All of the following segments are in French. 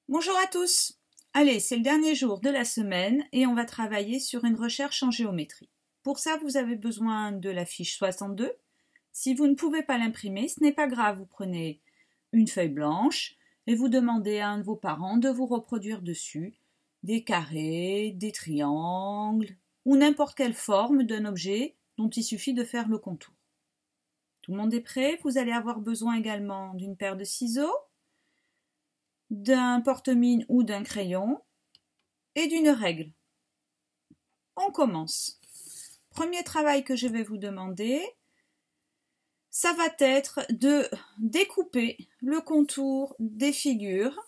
Bonjour à tous! Allez, c'est le dernier jour de la semaine et on va travailler sur une recherche en géométrie. Pour ça, vous avez besoin de la fiche 62. Si vous ne pouvez pas l'imprimer, ce n'est pas grave, vous prenez une feuille blanche et vous demandez à un de vos parents de vous reproduire dessus des carrés, des triangles ou n'importe quelle forme d'un objet dont il suffit de faire le contour. Tout le monde est prêt? Vous allez avoir besoin également d'une paire de ciseaux, d'un porte-mine ou d'un crayon et d'une règle. On commence. Premier travail que je vais vous demander, ça va être de découper le contour des figures.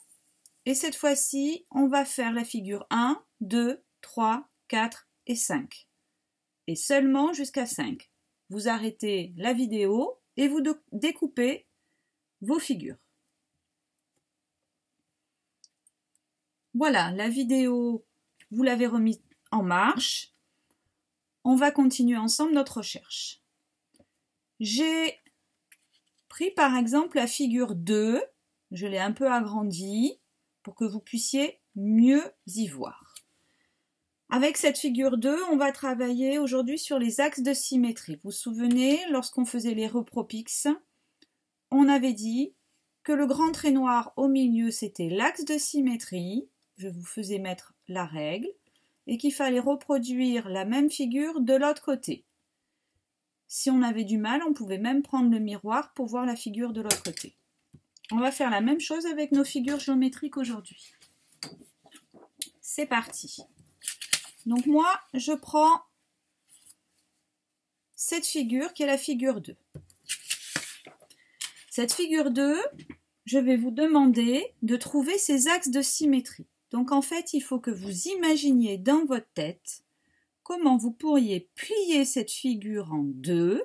Et cette fois-ci, on va faire la figure 1, 2, 3, 4 et 5. Et seulement jusqu'à 5. Vous arrêtez la vidéo et vous découpez vos figures. Voilà, la vidéo, vous l'avez remise en marche. On va continuer ensemble notre recherche. J'ai pris par exemple la figure 2, je l'ai un peu agrandie pour que vous puissiez mieux y voir. Avec cette figure 2, on va travailler aujourd'hui sur les axes de symétrie. Vous vous souvenez, lorsqu'on faisait les repropix, on avait dit que le grand trait noir au milieu, c'était l'axe de symétrie. Je vous faisais mettre la règle et qu'il fallait reproduire la même figure de l'autre côté. Si on avait du mal, on pouvait même prendre le miroir pour voir la figure de l'autre côté. On va faire la même chose avec nos figures géométriques aujourd'hui. C'est parti. Donc moi, je prends cette figure qui est la figure 2. Cette figure 2, je vais vous demander de trouver ses axes de symétrie. Donc en fait, il faut que vous imaginiez dans votre tête comment vous pourriez plier cette figure en deux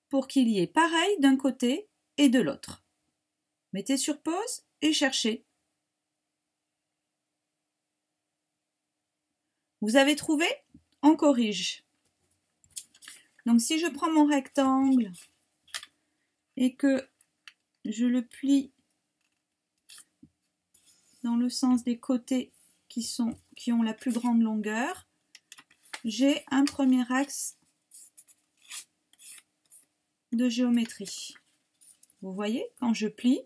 pour qu'il y ait pareil d'un côté et de l'autre. Mettez sur pause et cherchez. Vous avez trouvé? On corrige. Donc si je prends mon rectangle et que je le plie dans le sens des côtés qui ont la plus grande longueur, j'ai un premier axe de géométrie. Vous voyez, quand je plie,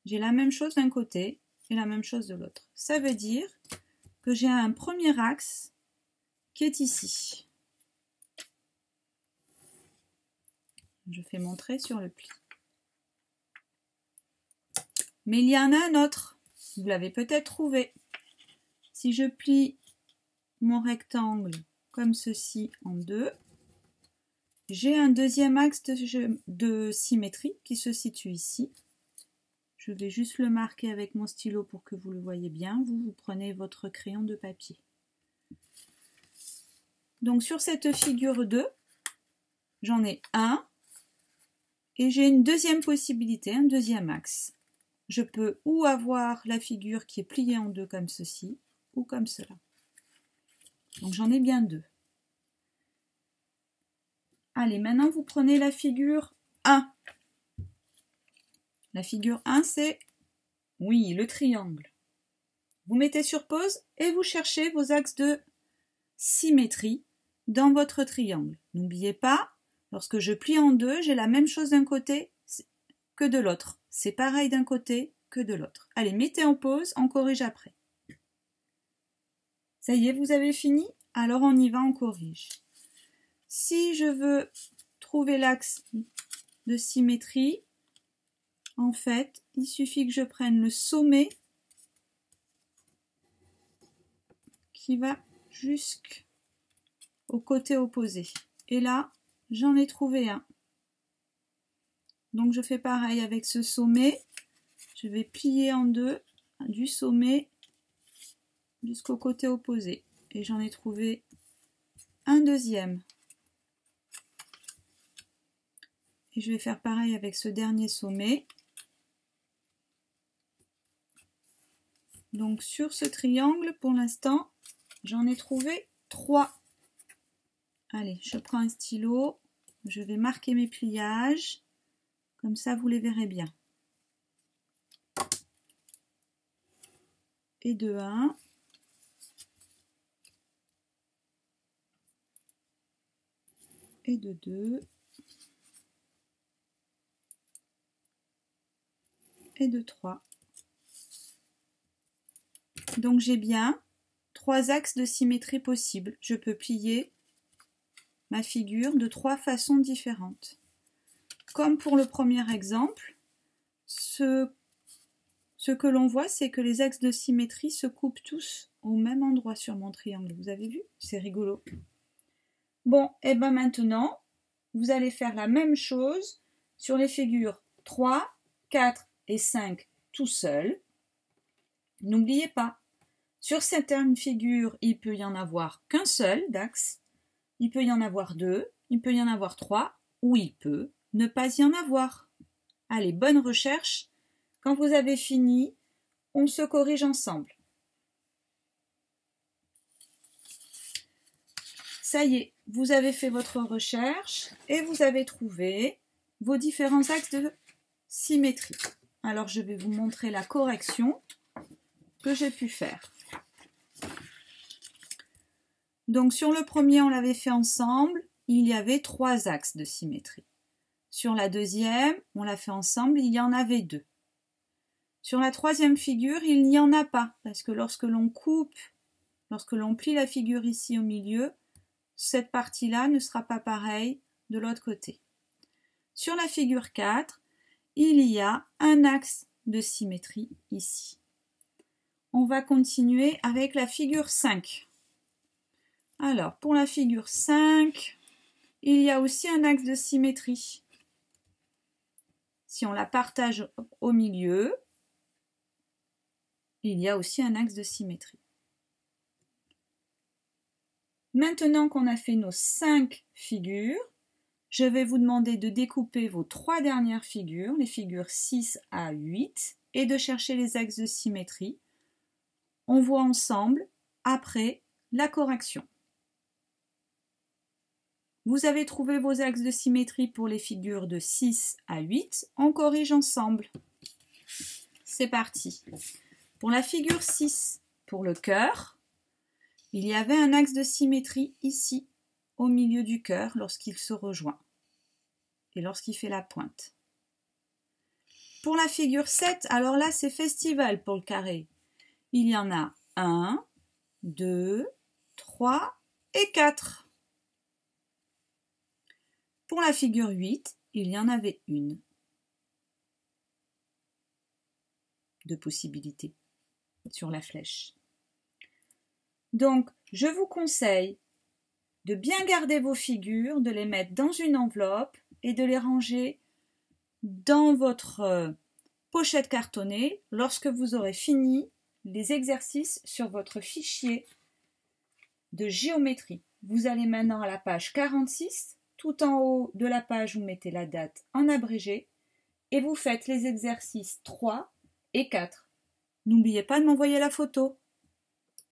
j'ai la même chose d'un côté et la même chose de l'autre. Ça veut dire que j'ai un premier axe qui est ici. Je fais mon trait sur le pli. Mais il y en a un autre. Vous l'avez peut-être trouvé. Si je plie mon rectangle comme ceci en deux, j'ai un deuxième axe de symétrie qui se situe ici. Je vais juste le marquer avec mon stylo pour que vous le voyez bien. Vous prenez votre crayon de papier. Donc sur cette figure 2, j'en ai un et j'ai une deuxième possibilité, un deuxième axe. Je peux ou avoir la figure qui est pliée en deux comme ceci, ou comme cela. Donc j'en ai bien deux. Allez, maintenant vous prenez la figure 1. La figure 1, c'est, oui, le triangle. Vous mettez sur pause et vous cherchez vos axes de symétrie dans votre triangle. N'oubliez pas, lorsque je plie en deux, j'ai la même chose d'un côté que de l'autre. C'est pareil d'un côté que de l'autre. Allez, mettez en pause, on corrige après. Ça y est, vous avez fini? Alors on y va, on corrige. Si je veux trouver l'axe de symétrie, en fait, il suffit que je prenne le sommet qui va jusqu'au côté opposé. Et là, j'en ai trouvé un. Donc je fais pareil avec ce sommet. Je vais plier en deux du sommet jusqu'au côté opposé. Et j'en ai trouvé un deuxième. Et je vais faire pareil avec ce dernier sommet. Donc sur ce triangle, pour l'instant, j'en ai trouvé 3. Allez, je prends un stylo, je vais marquer mes pliages, comme ça vous les verrez bien. et de 1. Et de 2. Et de 3. Donc j'ai bien 3 axes de symétrie possibles. Je peux plier ma figure de 3 façons différentes. Comme pour le premier exemple, ce que l'on voit, c'est que les axes de symétrie se coupent tous au même endroit sur mon triangle. Vous avez vu? C'est rigolo. Bon, et bien maintenant, vous allez faire la même chose sur les figures 3, 4 et 5 tout seuls. N'oubliez pas, sur certaines figures, il peut y en avoir qu'un seul d'axe, il peut y en avoir 2, il peut y en avoir 3, ou il peut ne pas y en avoir. Allez, bonne recherche. Quand vous avez fini, on se corrige ensemble. Ça y est, vous avez fait votre recherche et vous avez trouvé vos différents axes de symétrie. Alors, je vais vous montrer la correction que j'ai pu faire. Donc, sur le premier, on l'avait fait ensemble, il y avait 3 axes de symétrie. Sur la deuxième, on l'a fait ensemble, il y en avait 2. Sur la troisième figure, il n'y en a pas, parce que lorsque l'on coupe, lorsque l'on plie la figure ici au milieu, cette partie-là ne sera pas pareille de l'autre côté. Sur la figure 4, il y a un axe de symétrie ici. On va continuer avec la figure 5. Alors, pour la figure 5, il y a aussi un axe de symétrie. Si on la partage au milieu, il y a aussi un axe de symétrie. Maintenant qu'on a fait nos 5 figures, je vais vous demander de découper vos 3 dernières figures, les figures 6 à 8, et de chercher les axes de symétrie. On voit ensemble après la correction. Vous avez trouvé vos axes de symétrie pour les figures de 6 à 8. On corrige ensemble. C'est parti. Pour la figure 6, pour le cœur, il y avait un axe de symétrie ici, au milieu du cœur, lorsqu'il se rejoint et lorsqu'il fait la pointe. Pour la figure 7, alors là, c'est festival pour le carré. Il y en a 1, 2, 3 et 4. Pour la figure 8, il y en avait une. 2 possibilités sur la flèche. Donc, je vous conseille de bien garder vos figures, de les mettre dans une enveloppe et de les ranger dans votre pochette cartonnée lorsque vous aurez fini les exercices sur votre fichier de géométrie. Vous allez maintenant à la page 46. Tout en haut de la page, vous mettez la date en abrégé et vous faites les exercices 3 et 4. N'oubliez pas de m'envoyer la photo.